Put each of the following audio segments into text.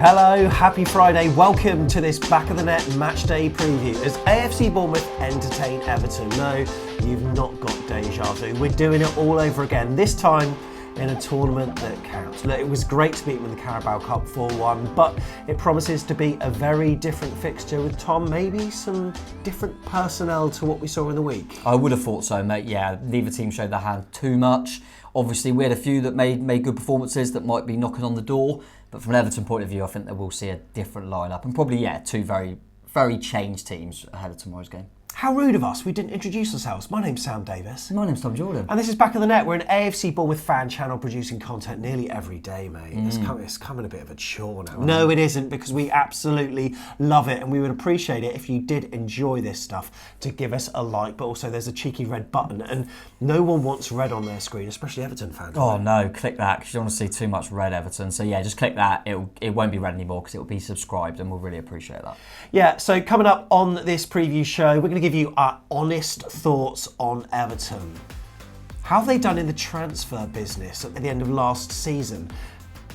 Hello, happy Friday. Welcome to this Back of the Net matchday preview as AFC Bournemouth entertain Everton. No, you've not got deja vu. We're doing it all over again, this time in a tournament that counts. Look, it was great to beat them in the Carabao Cup 4-1, but it promises to be a very different fixture with, Tom, maybe some different personnel to what we saw in the week. I would have thought so, mate. Yeah, neither team showed their hand too much. Obviously, we had a few that made good performances that might be knocking on the door. But from an Everton point of view, I think that we'll see a different lineup. And probably, two very, very changed teams ahead of tomorrow's game. How rude of us. We didn't introduce ourselves. My name's Sam Davis. My name's Tom Jordan. And this is Back of the Net. We're an AFC Bournemouth fan channel producing content nearly every day, mate. It's coming a bit of a chore now. No, it isn't, because we absolutely love it. And we would appreciate it if you did enjoy this stuff to give us a like. But also there's a cheeky red button. And no one wants red on their screen, especially Everton fans. Oh, no, click that, because you don't want to see too much red Everton. So, yeah, just click that. It won't be red anymore because it will be subscribed, and we'll really appreciate that. Yeah, so coming up on this preview show, we're going to give you our honest thoughts on Everton. How have they done in the transfer business at the end of last season?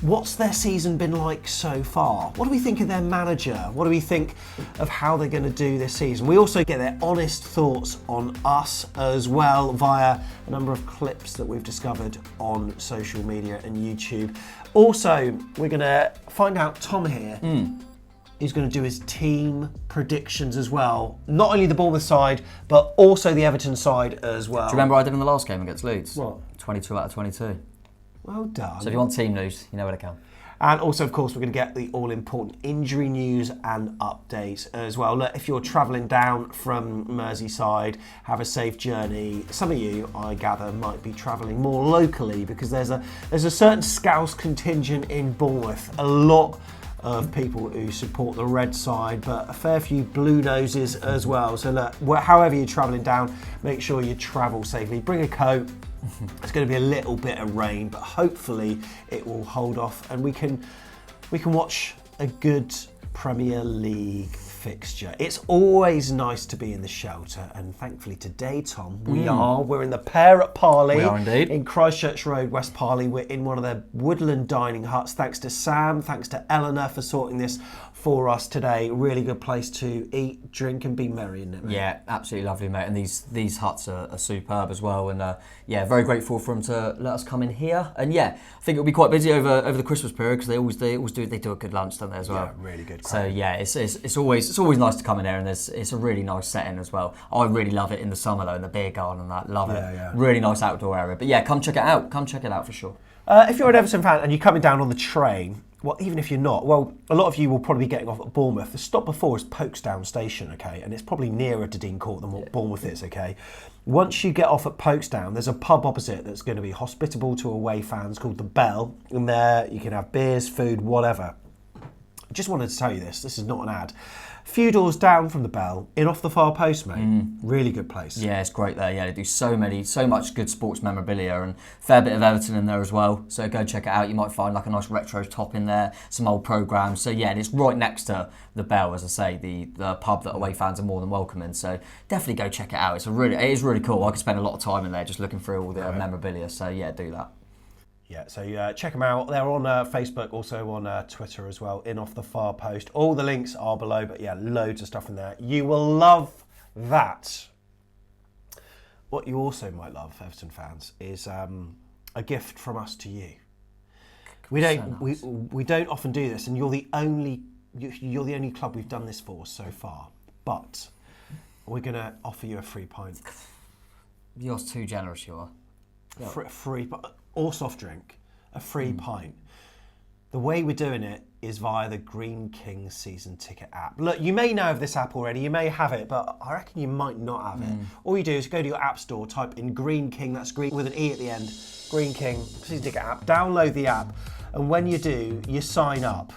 What's their season been like so far? What do we think of their manager? What do we think of how they're going to do this season? We also get their honest thoughts on us as well via a number of clips that we've discovered on social media and YouTube. Also, we're going to find out Tom here. He's going to do his team predictions as well. Not only the Bournemouth side, but also the Everton side as well. Do you remember what I did in the last game against Leeds? What? 22 out of 22. Well done. So if you want team news, you know where to come. And also, of course, we're going to get the all-important injury news and updates as well. Look, if you're travelling down from Merseyside, have a safe journey. Some of you, I gather, might be travelling more locally because there's a certain Scouse contingent in Bournemouth. A lot of people who support the red side, but a fair few blue noses as well. So look, however you're travelling down, make sure you travel safely. Bring a coat. It's going to be a little bit of rain, but hopefully it will hold off and we can watch a good Premier League fixture. It's always nice to be in the shelter, and thankfully today, Tom, we're in the Pear at Parley. We are indeed. In Christchurch Road, West Parley. We're in one of their woodland dining huts. Thanks to Sam, thanks to Eleanor for sorting this for us today. Really good place to eat, drink and be merry, isn't it, mate? Yeah, absolutely lovely, mate. And these huts are superb as well. And very grateful for them to let us come in here. And I think it'll be quite busy over the Christmas period because they always do a good lunch, don't they, as well? Yeah, really good. So it's always nice to come in here, and it's a really nice setting as well. I really love it in the summer though, in the beer garden and that. Love it. Yeah. Really nice outdoor area. But come check it out. Come check it out for sure. If you're an Everton fan and you're coming down on the train, well, even if you're not, well, a lot of you will probably be getting off at Bournemouth. The stop before is Folkestone Station, okay? And it's probably nearer to Dean Court than what Bournemouth is, okay? Once you get off at Folkestone, there's a pub opposite that's going to be hospitable to away fans called The Bell. And there you can have beers, food, whatever. I just wanted to tell you this is not an ad. Few doors down from The Bell, in off the far post, mate. Really good place. Yeah, it's great there. Yeah, they do so much good sports memorabilia and fair bit of Everton in there as well. So go check it out. You might find like a nice retro top in there, some old programmes. So and it's right next to The Bell, as I say, the pub that away fans are more than welcome in. So definitely go check it out. It is really cool. I could spend a lot of time in there just looking through all the memorabilia. So do that. Yeah, so check them out. They're on Facebook, also on Twitter as well, in Off the Far Post. All the links are below, but loads of stuff in there. You will love that. What you also might love, Everton fans, is a gift from us to you. We don't often do this, and you're the only club we've done this for so far. But we're going to offer you a free pint. You're too generous, you are. Free or soft drink, a free pint. The way we're doing it is via the Greene King season ticket app. Look, you may know of this app already, you may have it, but I reckon you might not have it. All you do is go to your app store, type in Greene King, that's Green with an E at the end, Greene King season ticket app, download the app, and when you do, you sign up.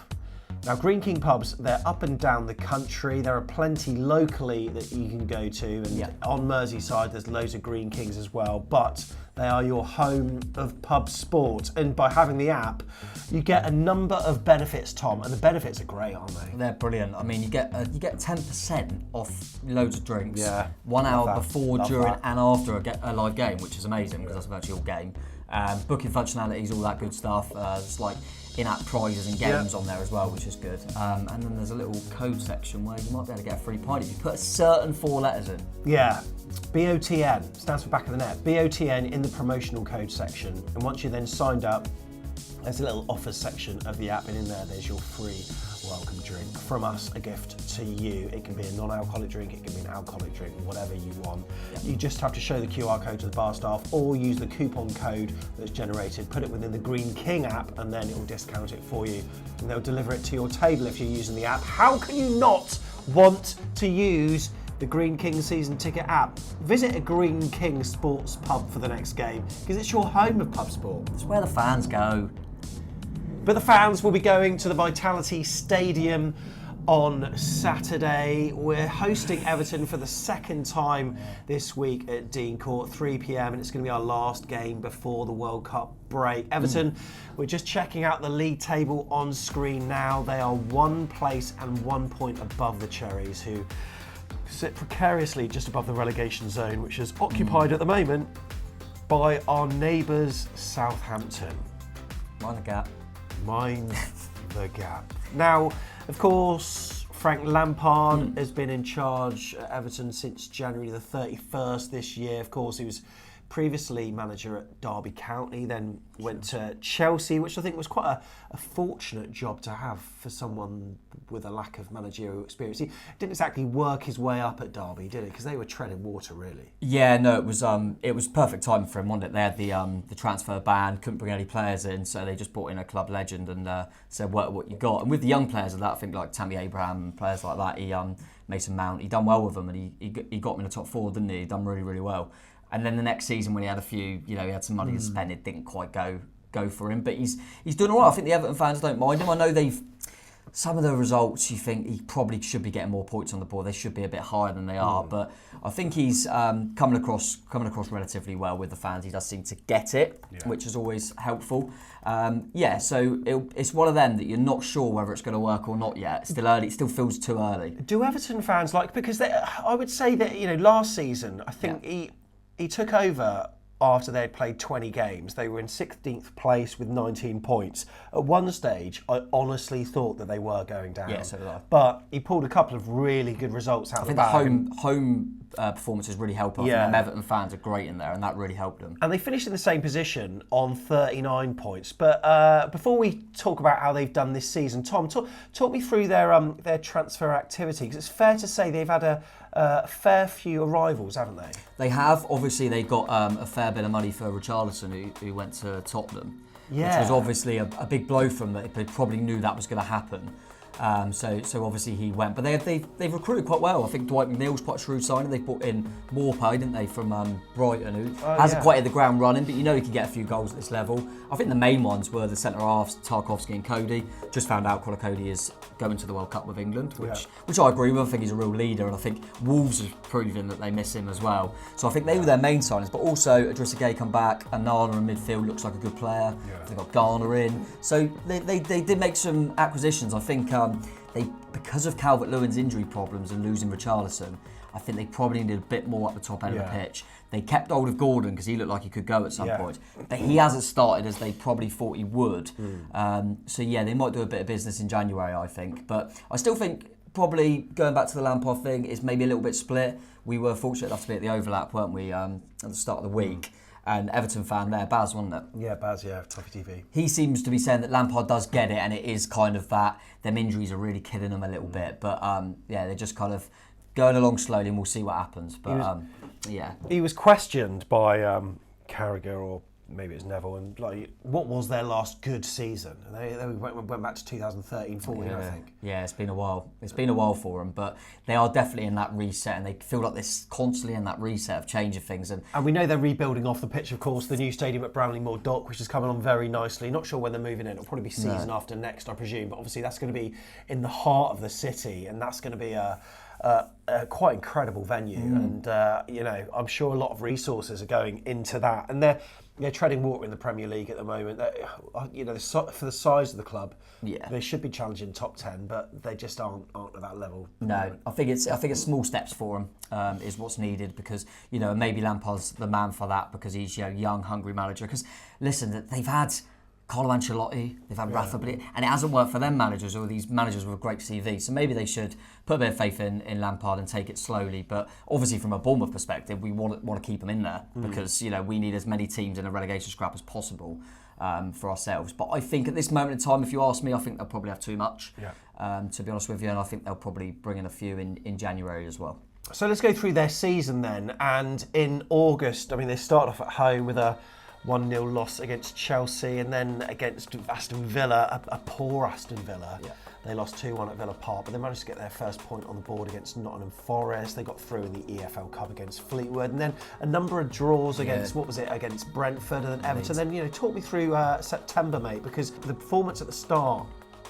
Now, Greene King pubs, they're up and down the country. There are plenty locally that you can go to. And on Merseyside, there's loads of Greene Kings as well. But they are your home of pub sport. And by having the app, you get a number of benefits, Tom. And the benefits are great, aren't they? They're brilliant. I mean, you get 10% off loads of drinks. Yeah. 1 hour before, during, and after a live game, which is amazing because that's a virtual game. Booking functionalities, all that good stuff. It's like in-app prizes and games on there as well, which is good. And then there's a little code section where you might be able to get a free pint if you put a certain 4 letters in. Yeah. BOTN stands for back of the net. BOTN in the promotional code section. And once you're then signed up, there's a little offers section of the app, and in there's your free welcome drink. From us, a gift to you. It can be a non-alcoholic drink, it can be an alcoholic drink, whatever you want. You just have to show the QR code to the bar staff or use the coupon code that's generated, put it within the Greene King app, and then it will discount it for you. And they'll deliver it to your table if you're using the app. How can you not want to use the Greene King season ticket app? Visit a Greene King sports pub for the next game, because it's your home of pub sport. It's where the fans go. But the fans will be going to the Vitality Stadium on Saturday. We're hosting Everton for the second time this week at Dean Court, 3 p.m, and it's going to be our last game before the World Cup break. Everton, we're just checking out the league table on screen now. They are 1 place and 1 point above the Cherries, who sit precariously just above the relegation zone, which is occupied at the moment by our neighbours Southampton. Mind the gap. Mind the gap. Now, of course, Frank Lampard has been in charge at Everton since January the 31st this year. Of course, he was previously manager at Derby County, then went to Chelsea, which I think was quite a fortunate job to have for someone with a lack of managerial experience. He didn't exactly work his way up at Derby, did he? Because they were treading water, really. Yeah, no, it was perfect time for him, wasn't it? They had the transfer ban, couldn't bring any players in, so they just brought in a club legend and said, work what you got. And with the young players of that, I think like Tammy Abraham and players like that, he Mason Mount, he done well with them, and he got them in the top 4, didn't he? He done really, really well. And then the next season, when he had a few, he had some money to spend, it didn't quite go for him. But he's doing all right. I think the Everton fans don't mind him. I know some of the results, you think he probably should be getting more points on the board. They should be a bit higher than they are. But I think he's coming across relatively well with the fans. He does seem to get it, which is always helpful. So it's one of them that you're not sure whether it's going to work or not yet. It's still early. It still feels too early. Do Everton fans because I would say that last season, I think he took over after they had played 20 games. They were in 16th place with 19 points. At one stage, I honestly thought that they were going down. Yeah, so did I. But he pulled a couple of really good results out of the bag. I think the home performances really help. I think them Everton fans are great in there, and that really helped them. And they finished in the same position on 39 points. But before we talk about how they've done this season, Tom, talk me through their transfer activity, because it's fair to say they've had a fair few arrivals, haven't they? They have. Obviously, they got a fair bit of money for Richarlison, who went to Tottenham, which was obviously a big blow for them. They probably knew that was going to happen. So obviously he went, but they've recruited quite well. I think Dwight McNeil's quite a shrewd signing. They brought in Morpay, didn't they, from Brighton, who hasn't quite hit the ground running, but he can get a few goals at this level. I think the main ones were the centre halves, Tarkowski and Cody. Just found out Connor Cody is going to the World Cup with England, which I agree with. I think he's a real leader, and I think Wolves have proven that they miss him as well. So I think they were their main signings, but also Idrissa Gueye come back, Anana in midfield looks like a good player. They've got Garner in, so they did make some acquisitions. I think because of Calvert-Lewin's injury problems and losing Richarlison, I think they probably needed a bit more at the top end of the pitch. They kept hold of Gordon because he looked like he could go at some point, but he hasn't started as they probably thought he would. They might do a bit of business in January, I think. But I still think probably going back to the Lampard thing, it's maybe a little bit split. We were fortunate enough to be at the overlap, weren't we, at the start of the week. And Everton fan there, Baz, wasn't it? Yeah, Baz, Toffee TV. He seems to be saying that Lampard does get it, and it is kind of that them injuries are really killing them a little bit. But they're just kind of going along slowly, and we'll see what happens. But he was questioned by Carragher, or maybe it's Neville, and what was their last good season? And they went back to 2013-14, I think. Yeah, it's been a while. It's been a while for them, but they are definitely in that reset, and they feel like they're constantly in that reset of changing things. And we know they're rebuilding off the pitch, of course. The new stadium at Brownlee Moor Dock, which is coming on very nicely. Not sure when they're moving in. It'll probably be season after next, I presume. But obviously, that's going to be in the heart of the city, and that's going to be a quite incredible venue. And I'm sure a lot of resources are going into that, and they're treading water in the Premier League at the moment. For the size of the club, they should be challenging top 10, but they just aren't at that level. No, I think it's small steps for them is what's needed, because maybe Lampard's the man for that, because he's a young, hungry manager. Because listen, they've had Carlo Ancelotti, they've had Rafa, and it hasn't worked for them managers or these managers with a great CV. So maybe they should put a bit of faith in Lampard and take it slowly. But obviously, from a Bournemouth perspective, we want to keep them in there because we need as many teams in a relegation scrap as possible for ourselves. But I think at this moment in time, if you ask me, I think they'll probably have too much. To be honest with you, and I think they'll probably bring in a few in January as well. So let's go through their season then. And in August, I mean, they started off at home with a 1-0 loss against Chelsea, and then against Aston Villa, a poor Aston Villa. They lost 2-1 at Villa Park, but they managed to get their first point on the board against Nottingham Forest. They got through in the EFL Cup against Fleetwood, and then a number of draws against, against Brentford and then Everton. Then, talk me through September, mate, because the performance at the start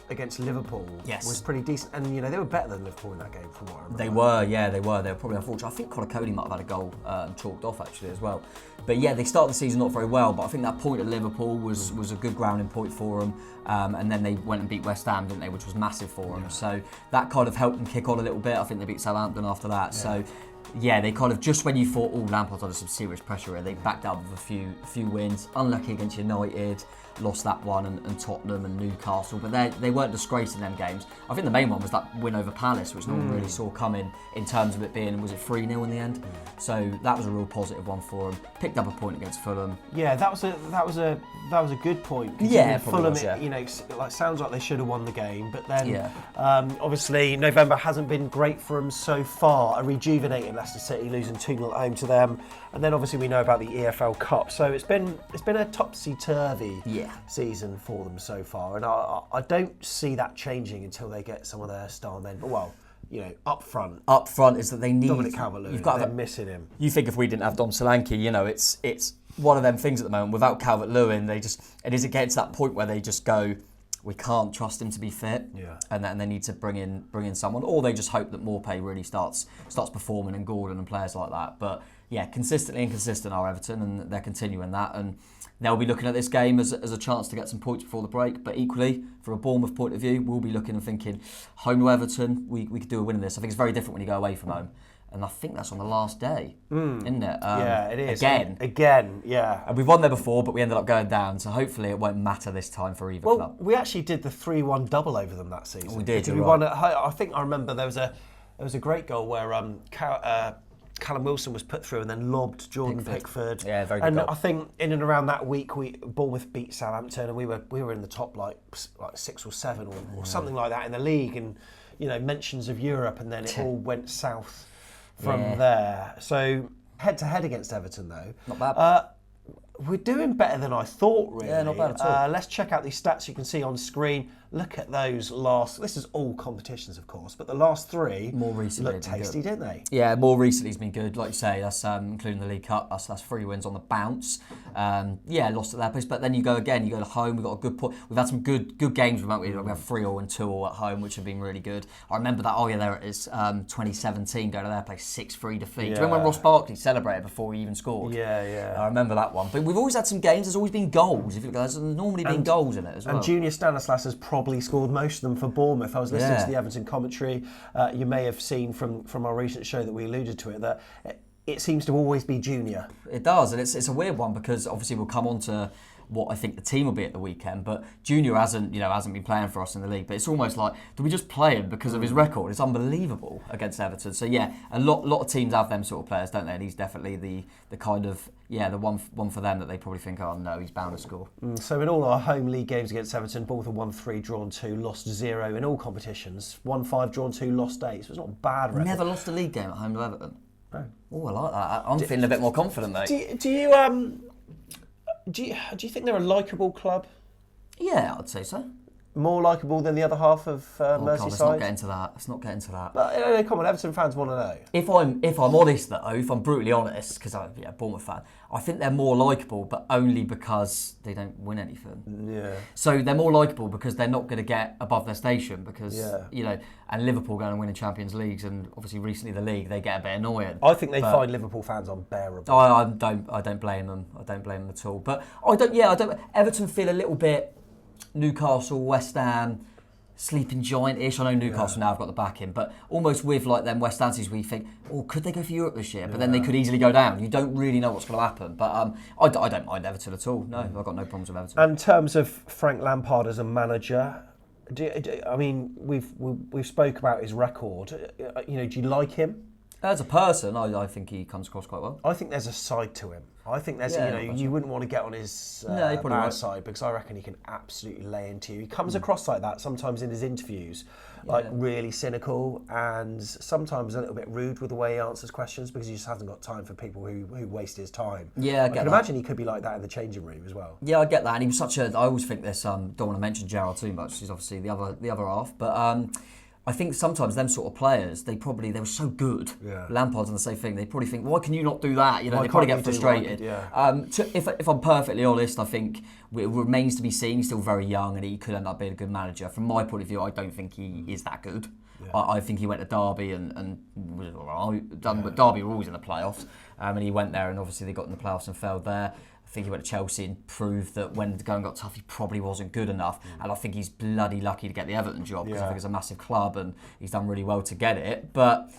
against Liverpool was pretty decent, and they were better than Liverpool in that game from what I remember. They were probably unfortunate. I think Conor Cody might have had a goal chalked off actually as well. But they started the season not very well, but I think that point at Liverpool was a good grounding point for them, and then they went and beat West Ham, didn't they, which was massive for them. So that kind of helped them kick on a little bit. I think they beat Southampton after that. So they kind of, just when you thought, Lampard's under some serious pressure here, they backed up with a few wins. Unlucky against United, lost that one, and Tottenham and Newcastle, but they weren't disgracing them games. I think the main one was that win over Palace, which no one really saw coming in terms of it being, was it 3-0 in the end? So that was a real positive one for them. Picked up a point against Fulham. Yeah, that was a good point. Fulham, sounds like they should have won the game, but then obviously November hasn't been great for them so far. A rejuvenating Leicester City losing 2-0 at home to them, and then obviously we know about the EFL Cup. So it's been a topsy-turvy season for them so far, and I don't see that changing until they get some of their star men. But up front is that they need Dominic Calvert-Lewin. They're missing him. You think if we didn't have Dom Solanke, it's one of them things at the moment. Without Calvert-Lewin, it is getting to that point where they just go, we can't trust him to be fit, and they need to bring in someone, or they just hope that Morpay really starts performing, and Gordon and players like that. But consistently inconsistent are Everton, and they're continuing that, and they'll be looking at this game as a chance to get some points before the break. But equally, from a Bournemouth point of view, we'll be looking and thinking, home to Everton, we could do a win in this. I think it's very different when you go away from home. And I think that's on the last day, isn't it? It is. Again, yeah. And we've won there before, but we ended up going down. So hopefully it won't matter this time for either club. We actually did the 3-1 double over them that season. We did. We won at home. I think I remember there was a great goal where Callum Wilson was put through and then lobbed Jordan Pickford. Yeah, very good And goal. I think in and around that week, Bournemouth beat Southampton, and we were in the top like 6 or 7 or something like that in the league, and mentions of Europe, and then it all went south from there. So head to head against Everton though, not bad. We're doing better than I thought, really. Yeah, not bad at all. Let's check out these stats you can see on screen. Look at those this is all competitions, of course, but the last 3 more recently looked tasty, didn't they? Yeah, more recently has been good. Like you say, that's including the League Cup. That's 3 wins on the bounce. Lost at their place, but then you go again. You go to home. We've got a good point. We've had some good games. We have 3-0 and 2-0 at home, which have been really good. I remember that. There it is. 2017, go to their place, 6-3 defeat. Do you remember when Ross Barkley celebrated before he even scored? Yeah. I remember that one. But we've always had some games. There's always been goals. If you look, there's normally been goals in it as well. And Junior Stanislas has probably scored most of them for Bournemouth. I was listening to the Everton commentary. You may have seen from our recent show that we alluded to it that it seems to always be Junior. It does, and it's a weird one because obviously we'll come on to what I think the team will be at the weekend, but Junior hasn't been playing for us in the league. But it's almost like, do we just play him because of his record? It's unbelievable against Everton. So a lot of teams have them sort of players, don't they? And he's definitely the kind of the one for them that they probably think, oh no, he's bound to score. So in all our home league games against Everton, Bournemouth have won 3, drawn 2, lost 0 in all competitions. Won 5, drawn 2, lost 8. So it's not a bad record. Never lost a league game at home to Everton. No. Oh, I like that. I'm feeling a bit more confident, mate. Do you think they're a likeable club? Yeah, I'd say so. More likeable than the other half of Merseyside? God, let's not get into that. But come on, Everton fans want to know. If I'm honest though, if I'm brutally honest, because I'm a Bournemouth fan, I think they're more likeable, but only because they don't win anything. Yeah. So they're more likeable because they're not going to get above their station because and Liverpool going and winning Champions Leagues, and obviously recently the league, they get a bit annoying. I think they find Liverpool fans unbearable. I don't blame them. I don't blame them at all. But I don't. Everton feel a little bit Newcastle, West Ham, sleeping giant-ish. I know Newcastle now have got the backing, but almost with like them West Ham teams where you think, oh, could they go for Europe this year? But then they could easily go down. You don't really know what's going to happen. But I don't mind Everton at all. No, I've got no problems with Everton. And in terms of Frank Lampard as a manager, I mean, we've spoke about his record. Do you like him? As a person, I think he comes across quite well. I think there's a side to him. I think there's, you wouldn't want to get on his bad side, because I reckon he can absolutely lay into you. He comes across like that sometimes in his interviews, like really cynical and sometimes a little bit rude with the way he answers questions, because he just hasn't got time for people who waste his time. Yeah, I can imagine he could be like that in the changing room as well. Yeah, I get that. And he was I always think this, don't want to mention Gerrard too much, he's obviously the other half, but I think sometimes them sort of players, they were so good. Yeah. Lampard's on the same thing. They probably think, why can you not do that? They probably get frustrated. If I'm perfectly honest, I think it remains to be seen. He's still very young and he could end up being a good manager. From my point of view, I don't think he is that good. Yeah. I think he went to Derby and was all right. But Derby were always in the playoffs. And he went there and obviously they got in the playoffs and failed there. I think he went to Chelsea and proved that when the going got tough, he probably wasn't good enough. And I think he's bloody lucky to get the Everton job, because I think it's a massive club and he's done really well to get it. But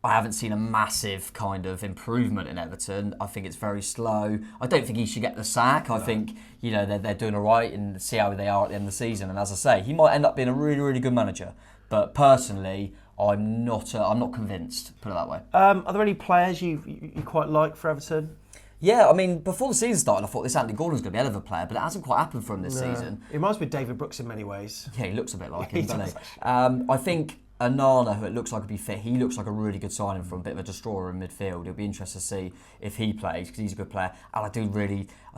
I haven't seen a massive kind of improvement in Everton. I think it's very slow. I don't think he should get the sack. I think they're doing all right and see how they are at the end of the season. And as I say, he might end up being a really, really good manager. But personally, I'm not convinced. Put it that way. Are there any players you quite like for Everton? Yeah, I mean, before the season started, I thought this Andy Gordon's going to be a hell of a player, but it hasn't quite happened for him this season. He reminds me of David Brooks in many ways. Yeah, he looks a bit like him, doesn't he? I think Onana, who it looks like would be fit, he looks like a really good signing for a bit of a destroyer in midfield. It'll be interesting to see if he plays, because he's a good player. And I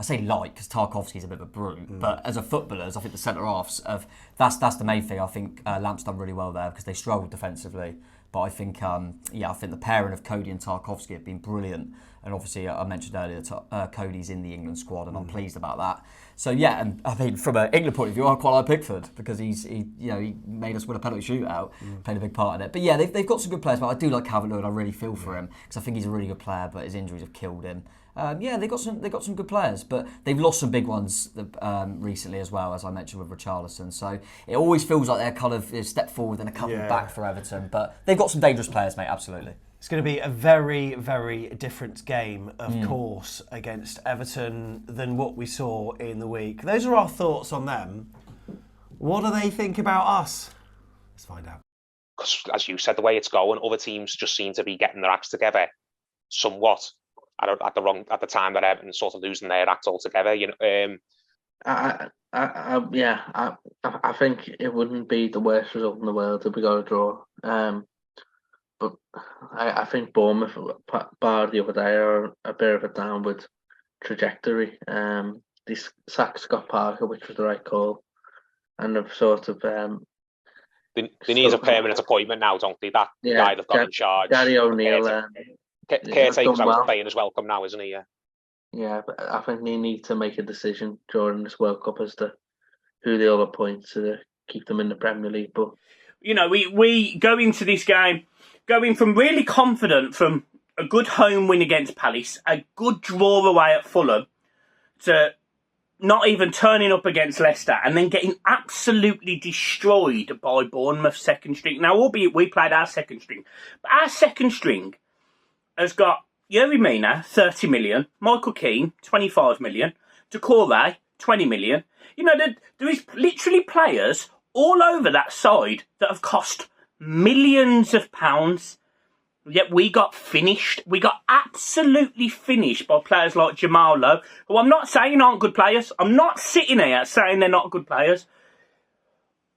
say because Tarkowski's a bit of a brute, but as a footballers, I think the centre-halves, that's the main thing. I think Lamp's done really well there, because they struggled defensively. But I think, I think the pairing of Cody and Tarkowski have been brilliant. And obviously, I mentioned earlier, Cody's in the England squad, and I'm pleased about that. So yeah, and I mean, from an England point of view, I quite like Pickford, because he made us win a penalty shootout, played a big part in it. But yeah, they've got some good players. But I do like Calvert-Lewin. I really feel for him, because I think he's a really good player, but his injuries have killed him. They've got some good players, but they've lost some big ones recently as well, as I mentioned with Richarlison. So it always feels like they're kind of a step forward and a couple back for Everton. But they've got some dangerous players, mate. Absolutely. It's going to be a very, very different game, of course, against Everton than what we saw in the week. Those are our thoughts on them. What do they think about us? Let's find out. Because, as you said, the way it's going, other teams just seem to be getting their acts together somewhat at the time that Everton sort of losing their act altogether. I think it wouldn't be the worst result in the world if we got a draw. But I think Bournemouth, bar the other day, are a bit of a downward trajectory. They sacked Scott Parker, which was the right call, and they've sort of... They need a permanent appointment now, don't they? That guy they've got in charge. Gary O'Neill. Caretaker's out playing as welcome now, isn't he? Yeah, but I think they need to make a decision during this World Cup as to who they'll appoint to keep them in the Premier League. But we go into this game going from really confident from a good home win against Palace, a good draw away at Fulham, to not even turning up against Leicester and then getting absolutely destroyed by Bournemouth's second string. Now, albeit we played our second string, but our second string has got Yerry Mina, 30 million, Michael Keane, 25 million, Doucouré, 20 million. There is literally players all over that side that have cost millions of pounds, yet we got finished. We got absolutely finished by players like Jamal Lowe, who I'm not saying aren't good players. I'm not sitting here saying they're not good players.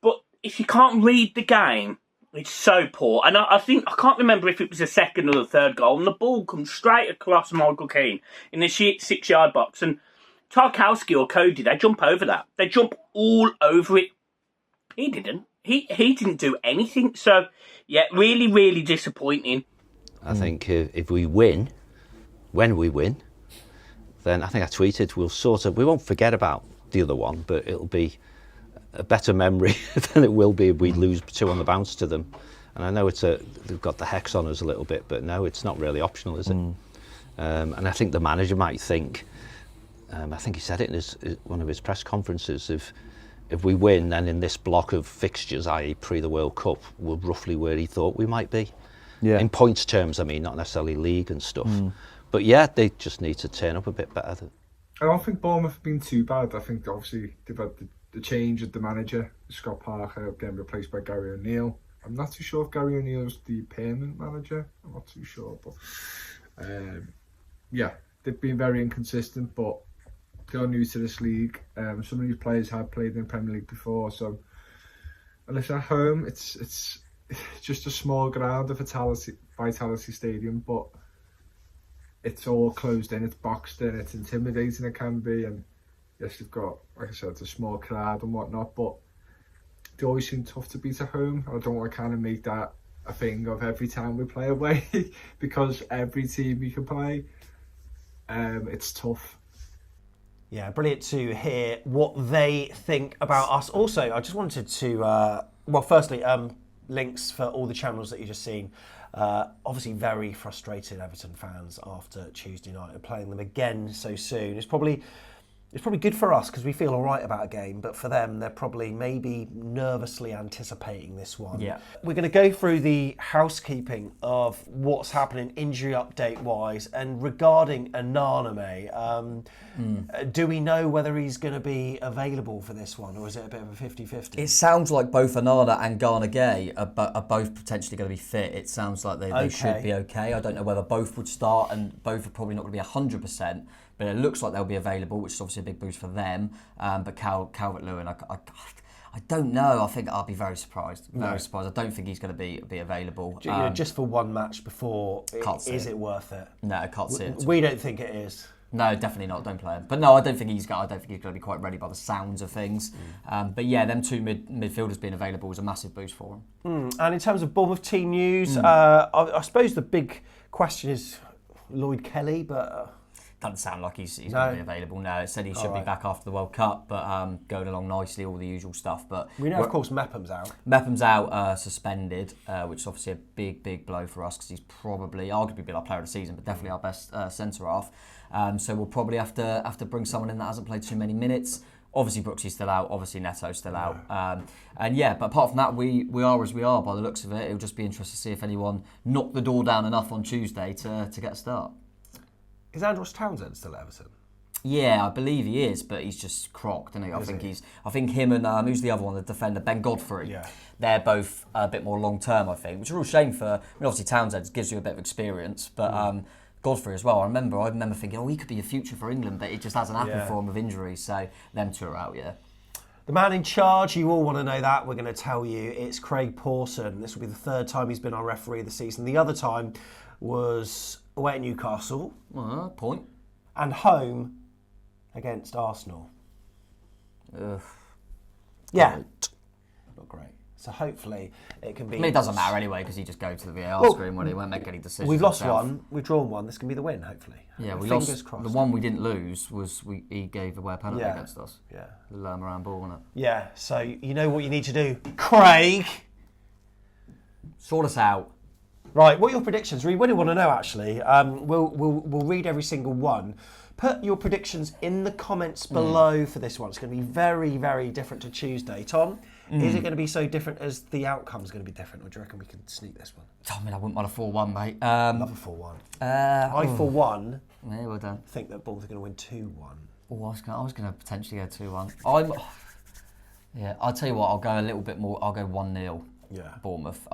But if you can't read the game, it's so poor. And I can't remember if it was the second or the third goal, and the ball comes straight across Michael Keane in the 6-yard box. And Tarkowski or Cody, they jump over that. They jump all over it. He didn't. He didn't do anything. So, yeah, really, really disappointing. I think if we win, when we win, then I think I tweeted, we won't forget about the other one, but it'll be a better memory than it will be if we lose 2 on the bounce to them. And I know they've got the hex on us a little bit, but no, it's not really optional, is it? And I think the manager might think, I think he said it in one of his press conferences, if we win, then in this block of fixtures, i.e. pre the World Cup, we're roughly where he thought we might be. Yeah. In points terms, I mean, not necessarily league and stuff. But yeah, they just need to turn up a bit better. I don't think Bournemouth have been too bad. I think obviously they've had the change of the manager, Scott Parker, getting replaced by Gary O'Neill. I'm not too sure if Gary O'Neill's the permanent manager. I'm not too sure, but yeah, they've been very inconsistent, but they're new to this league. Some of these players have played in the Premier League before, so unless at home, it's just a small ground, of Vitality Stadium, but it's all closed in, it's boxed in, it's intimidating, it can be, and yes, you've got, like I said, it's a small crowd and whatnot, but they always seem tough to beat at home. I don't want to kind of make that a thing of every time we play away, because every team we can play, it's tough. Yeah, brilliant to hear what they think about us. Also, I just wanted to, well, firstly, links for all the channels that you've just seen. Obviously, very frustrated Everton fans after Tuesday night and playing them again so soon. It's probably good for us because we feel all right about a game, but for them, they're probably maybe nervously anticipating this one. Yeah. We're going to go through the housekeeping of what's happening injury update-wise, and regarding Ananame, do we know whether he's going to be available for this one, or is it a bit of a 50-50? It sounds like both Anana and Ghana Gay are both potentially going to be fit. It sounds like they should be okay. I don't know whether both would start, and both are probably not going to be 100%. But it looks like they'll be available, which is obviously a big boost for them. But Calvert-Lewin, I don't know. I think I'll be very surprised. Very surprised. I don't think he's going to be available. Just for one match before, is it worth it? No, I can't see it. We don't think it is. No, definitely not. Don't play him. But no, I don't think he's going to be quite ready by the sounds of things. But yeah, them two midfielders being available was a massive boost for him. And in terms of Bournemouth team news, I suppose the big question is Lloyd Kelly, but. Doesn't sound like he's going to be available now. It said he should be back after the World Cup, but going along nicely, all the usual stuff. But we know, of course, Mepham's out. Mepham's out, suspended, which is obviously a big blow for us because he's probably, arguably, our player of the season, but definitely our best centre half. So we'll probably have to bring someone in that hasn't played too many minutes. Obviously, Brooksy's still out. Obviously, Neto's still out. And yeah, but apart from that, we are as we are by the looks of it. It'll just be interesting to see if anyone knocked the door down enough on Tuesday to get a start. Is Andros Townsend still at Everton? Yeah, I believe he is, but he's just crocked, isn't he? I think him and who's the other one, the defender, Ben Godfrey. Yeah. They're both a bit more long term, I think, which is a real shame for. I mean, obviously Townsend gives you a bit of experience, but Godfrey as well. I remember thinking, he could be a future for England, but it just hasn't happened for him with injuries. So them two are out, yeah. The man in charge, you all want to know that. We're going to tell you. It's Craig Pawson. This will be the third time he's been our referee this season. The other time was away at Newcastle. Point. And home against Arsenal. Ugh. Yeah. Not great. So hopefully it can be... I mean, it doesn't matter anyway because he just go to the VAR screen when he won't make any decisions. We've lost one, we've drawn one. This can be the win, hopefully. Yeah, we Fingers lost. crossed. The one we didn't lose was he gave away a penalty against us. Yeah. The Lerma ball, wasn't it? Yeah, so you know what you need to do. Craig! Sort us out. Right, what are your predictions? We really want to know, actually. We'll read every single one. Put your predictions in the comments below for this one. It's going to be very, very different to Tuesday. Tom, is it going to be so different as the outcome's going to be different, or do you reckon we can sneak this one? I mean, I wouldn't mind a 4-1, mate. Love a 4-1. I, for one, yeah, well done. think that Bournemouth are going to win 2-1. Oh, I was going to potentially go 2-1. I'll tell you what, I'll go a little bit more. I'll go 1-0 Bournemouth.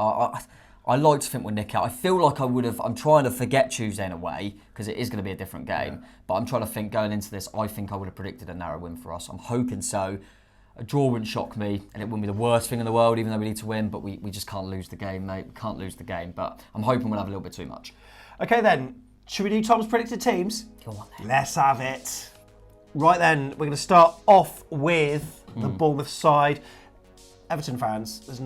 I like to think we'll nick out. I feel like I'm trying to forget Tuesday in a way, because it is going to be a different game. But I'm trying to think, going into this, I think I would have predicted a narrow win for us. I'm hoping so. A draw wouldn't shock me, and it wouldn't be the worst thing in the world, even though we need to win. But we just can't lose the game, mate. We can't lose the game. But I'm hoping we'll have a little bit too much. Okay then, should we do Tom's predicted teams? Go on then. Let's have it. Right then, we're going to start off with the Bournemouth side. Everton fans, there's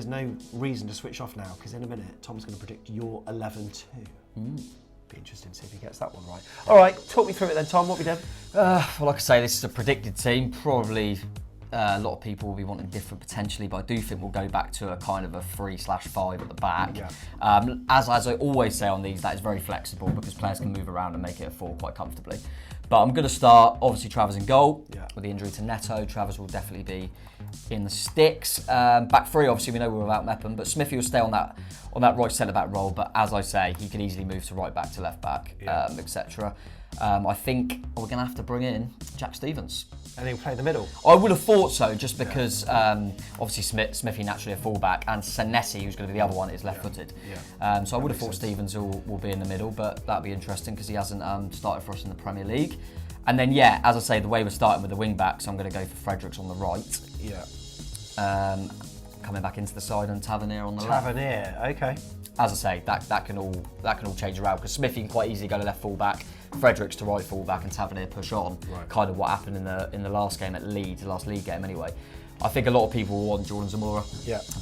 no reason to switch off now, because in a minute Tom's going to predict your 11-2. Be interesting to see if he gets that one right. All right, talk me through it then, Tom. What we done? Well, like I say, this is a predicted team. Probably a lot of people will be wanting different potentially, but I do think we'll go back to a kind of a 3/5 at the back. Yeah. As I always say on these, that is very flexible because players can move around and make it a 4 quite comfortably. But I'm going to start, obviously, Travers in goal. Yeah. With the injury to Neto, Travers will definitely be in the sticks. Back three, obviously, we know we're without Mepham, but Smithy will stay on that right centre-back role. But as I say, he could easily move to right back, to left back, etc. I think we're going to have to bring in Jack Stevens. And he'll play in the middle. I would have thought so, just because obviously Smithy naturally a fullback, and Senesi, who's going to be the other one, is left-footed. So I would have thought Stevens will be in the middle, but that'd be interesting because he hasn't started for us in the Premier League. And then as I say, the way we're starting with the wing backs, I'm going to go for Fredericks on the right. Coming back into the side, and Tavernier on the left. Tavernier, okay. As I say, that can all change around because Smithy can quite easily go to left fullback, Fredericks to right fullback, and Tavernier push on. Right. Kind of what happened in the last game at Leeds, the last league game anyway. I think a lot of people will want Jordan Zamora,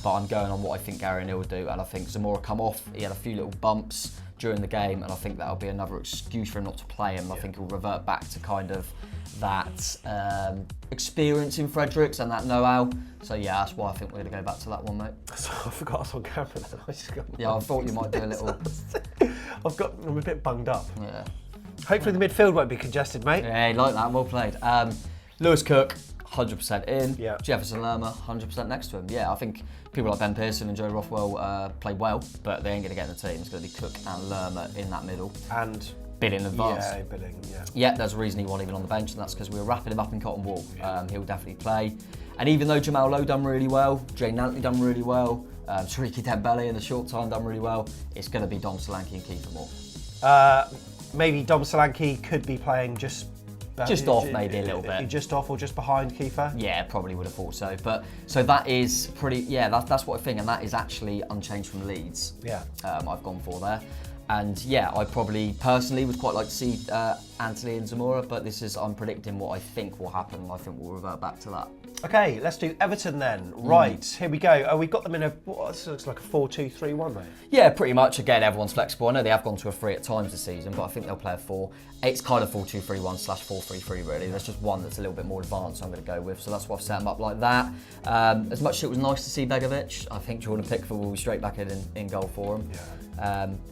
but I'm going on what I think Gary O'Neill will do, and I think Zamora come off. He had a few little bumps during the game, and I think that'll be another excuse for him not to play him. I think he'll revert back to kind of that experience in Fredericks and that know-how. So that's why I think we're going to go back to that one, mate. So I forgot I was on camera then. I thought you might do a little. I'm a bit bunged up. Yeah. Hopefully the midfield won't be congested, mate. Yeah, like that. Well played. Lewis Cook, 100% in. Yeah. Jefferson Lerma, 100% next to him. Yeah, I think people like Ben Pearson and Joe Rothwell play well, but they ain't going to get in the team. It's going to be Cook and Lerma in that middle. And Billing in advance. Yeah, Billing, Yeah, there's a reason he wasn't even on the bench, and that's because we were wrapping him up in cotton wool. He'll definitely play. And even though Jamal Lowe done really well, Jay Nantley done really well, Shariki Dembele in the short time done really well, it's going to be Dom Solanke and Kiefer Moore. Maybe Dom Solanke could be playing just off, maybe a little bit. Just off or just behind Kiefer? Yeah, probably would have thought so. But so that is pretty. Yeah, that's what I think, and that is actually unchanged from Leeds. Yeah. I've gone for there. And I probably personally would quite like to see Anthony and Zamora, but I'm predicting what I think will happen, and I think we'll revert back to that. Okay, let's do Everton then. Right, here we go. We've got them in this looks like a 4-2-3-1, mate. Yeah, pretty much. Again, everyone's flexible. I know they have gone to a 3 at times this season, but I think they'll play a 4. It's kind of 4-2-3-1/4-3-3 really. There's just one that's a little bit more advanced I'm going to go with, so that's why I've set them up like that. As much as it was nice to see Begovic, I think Jordan Pickford will be straight back in goal for him.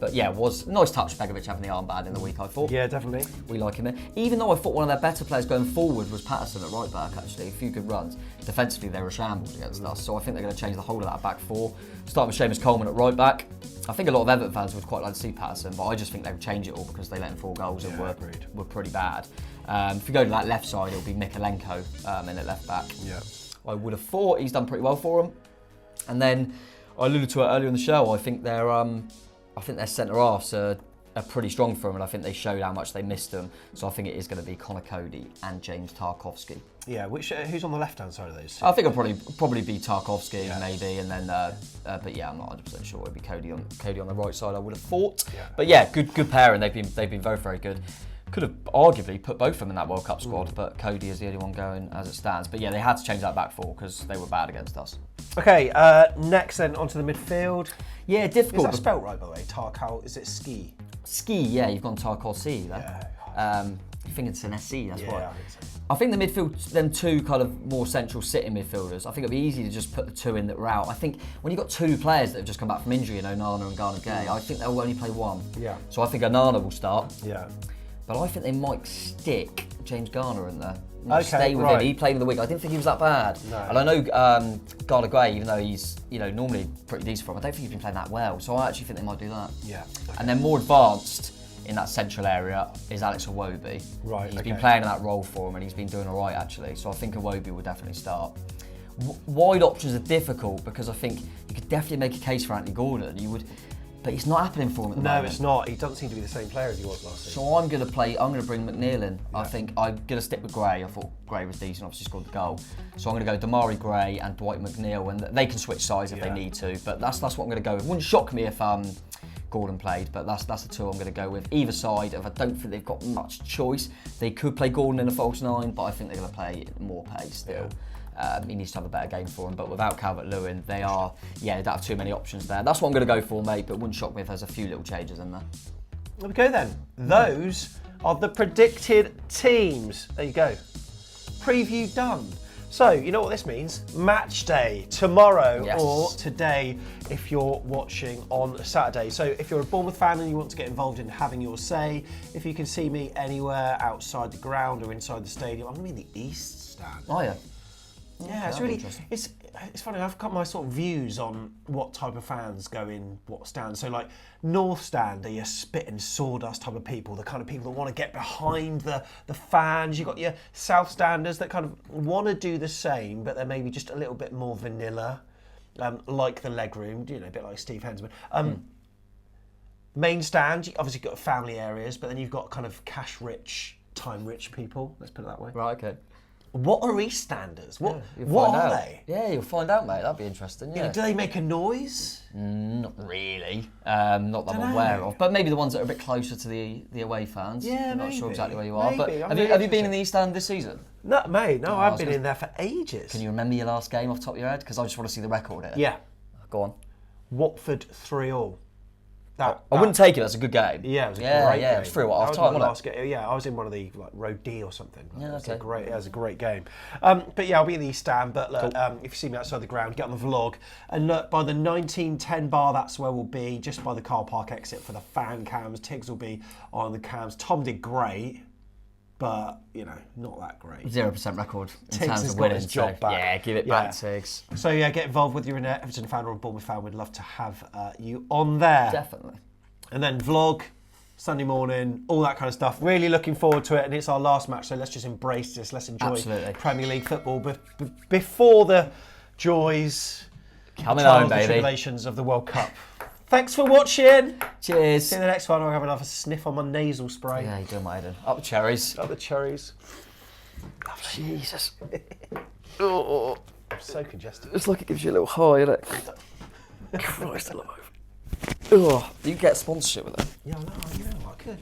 But it was a nice touch, Begovic having the armband in the week, I thought. Yeah, definitely. We like him in. Even though I thought one of their better players going forward was Patterson at right back, actually. A few good runs. Defensively, they were shambles against us, so I think they're going to change the whole of that back four. Start with Seamus Coleman at right back. I think a lot of Everton fans would quite like to see Patterson, but I just think they would change it all because they let in 4 goals and were pretty bad. If you go to that left side, it'll be Mikalenko in at left back. Yeah. I would have thought he's done pretty well for them. And then I alluded to it earlier in the show. I think their centre halves are pretty strong for them, and I think they showed how much they missed them. So I think it is going to be Connor Cody and James Tarkowski. Yeah, who's on the left-hand side of those two? I think it'll probably be Tarkowski maybe, and then but I'm not 100% sure. It'll be Cody on the right side. I would have thought. Yeah. But good pairing. They've been very, very good. Could have arguably put both of them in that World Cup squad, but Cody is the only one going as it stands. But they had to change that back four because they were bad against us. Okay, next then onto the midfield. Yeah, difficult. Is that spelt right, by the way? Is it Ski? Ski, yeah, you've gone Tarkowski there. Yeah. You're thinking Senesi, that's why. I think so. I think the midfield, them two kind of more central sitting midfielders, I think it'd be easy to just put the two in that were out. I think when you've got 2 players that have just come back from injury, Onana and Ghana Gay, I think they'll only play one. Yeah. So I think Onana will start. Yeah. But I think they might stick James Garner in there. Okay, stay with him. He played in the week. I didn't think he was that bad. No. And I know Ghana Gray, even though he's normally pretty decent for him, I don't think he's been playing that well. So I actually think they might do that. Yeah. Okay. And then more advanced in that central area is Alex Iwobi. Right. He's been playing in that role for him, and he's been doing all right actually. So I think Iwobi will definitely start. Wide options are difficult because I think you could definitely make a case for Anthony Gordon. But it's not happening for him at the moment. No, it's not. He doesn't seem to be the same player as he was last season. So I'm going to bring McNeil in. Yeah. I think I'm going to stick with Gray. I thought Gray was decent, obviously scored the goal. So I'm going to go Damari Gray and Dwight McNeil, and they can switch sides if they need to. But that's what I'm going to go with. It wouldn't shock me if Gordon played, but that's the two I'm going to go with. Either side, if I don't think they've got much choice, they could play Gordon in a false 9, but I think they're going to play more pace still. Yeah. He needs to have a better game for him, but without Calvert-Lewin, they don't have too many options there. That's what I'm going to go for, mate, but it wouldn't shock me if there's a few little changes in there. There we go then. Those are the predicted teams. There you go. Preview done. So, you know what this means? Match day tomorrow Yes. or today if you're watching on Saturday. So, if you're a Bournemouth fan and you want to get involved in having your say, if you can see me anywhere outside the ground or inside the stadium, I'm going to be in the East stand. Oh yeah. Yeah, it's that'd be really interesting. it's funny. I've got my sort of views on what type of fans go in what stand. So like North Stand are your spit and sawdust type of people, the kind of people that want to get behind the fans. You've got your South Standers that kind of want to do the same, but they're maybe just a little bit more vanilla, like the Legroom, you know, a bit like Steve Hensman. Main Stand, you obviously got family areas, but then you've got kind of cash rich, time rich people. Let's put it that way. Right. Okay. What are East Standers? What You'll what find are out. they? Yeah, you'll find out, mate. That'd be interesting. Yeah. Do they make a noise? Not really. Not that I'm aware of. But maybe the ones that are a bit closer to the away fans. Yeah, I'm not sure maybe. exactly where you are. But Maybe. I'm have really you been in interested. the East Stand this season? No, mate. No, I I've was been gonna- in there for ages. Can you remember your last game off the top of your head? Because I just want to see the record here. Yeah, Go on. Watford 3-3. I wouldn't take it. That's a good game. Yeah, it was a yeah, great yeah, game. it was through what, That half was time, my wasn't last game. Yeah, I was in one of the like row D or something. Yeah, It was okay. It was a great game. But yeah, I'll be in the East Stand. But look, if you see me outside the ground, get on the vlog. And look, by the 1910 bar, that's where we'll be, just by the car park exit for the fan cams. Tiggs will be on the cams. Tom did great, but you know, not that great. 0% record in Tiggs terms has of got winning. his job back. Yeah, give it Yeah. back, Tiggs. So yeah, get involved whether you're an Everton fan or a Bournemouth fan. We'd love to have you on there. Definitely. And then vlog, Sunday morning, all that kind of stuff. Really looking forward to it, and it's our last match, so let's just embrace this. Let's enjoy Absolutely. Premier League football before the joys, Coming trials, home, the baby. tribulations of the World Cup. Thanks for watching. Cheers. See you in the next one. I'll have another sniff on my nasal spray. Yeah, you're doing my head in. Up the cherries. Up the cherries. Jesus. I'm so congested. It's like it gives you a little high, innit? Christ alive. Oh, you get sponsorship with it. Yeah, I know. You know what? I could.